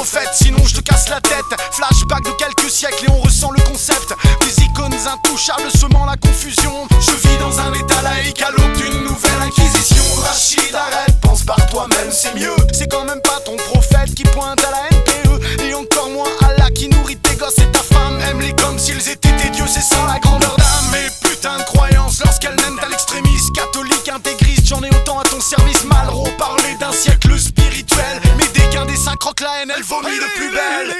prophète, sinon je te casse la tête. Flashback de quelques siècles et on ressent le concept des icônes intouchables semant la confusion. Je vis dans un état laïque à l'aube d'une nouvelle inquisition. Rachid, arrête, pense par toi-même, c'est mieux. C'est quand même pas ton prophète qui pointe à la NPE, et encore moins Allah qui nourrit tes gosses et ta femme. Aime-les comme s'ils étaient tes dieux, c'est ça la grandeur d'âme. Mais putain de croyance lorsqu'elle mène à l'extrémisme. Catholique, intégriste, j'en ai autant à ton service. Malraux parler d'un siècle spirituel, mais dès qu'un des cinq croque la haine, elle vomit de plus belle.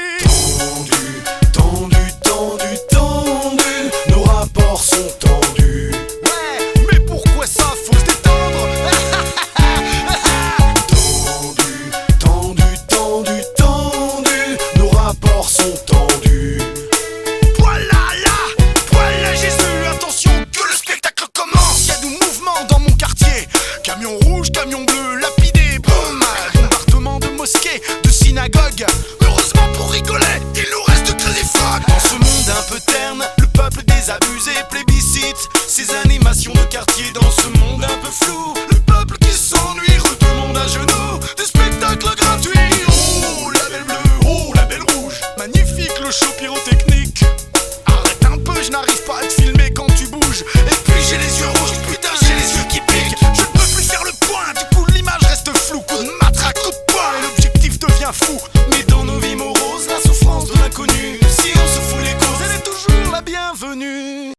Tendu, tendu, tendu, nos rapports sont tendus. Ouais, mais pourquoi ça, faut se détendre. Tendu, tendu, tendu, nos rapports sont tendus. Voilà Jésus, attention que le spectacle commence. Y'a du mouvement dans mon quartier. Camion rouge, camion bleu, lapidé, boum. Bombardement de mosquées, de synagogues. Heureusement pour rigoler, il nous reste que des phoques. Dans ce monde un peu terne, le peuple désabusé plébiscite ces animations de quartier. Dans ce monde un peu flou, le peuple qui s'ennuie redemande à genoux des spectacles gratuits. Oh la belle bleue, oh la belle rouge, magnifique le show pyrotechnique. Arrête un peu, je n'arrive pas à te filmer quand tu bouges. Et puis j'ai les yeux rouges, putain j'ai les yeux qui piquent. Je ne peux plus faire le point, du coup l'image reste floue. Coup de matraque, coup de poing, et l'objectif devient fou. Mais dans nos vies moroses, la souffrance de l'inconnu, si on se fout les causes, elle est toujours la bienvenue.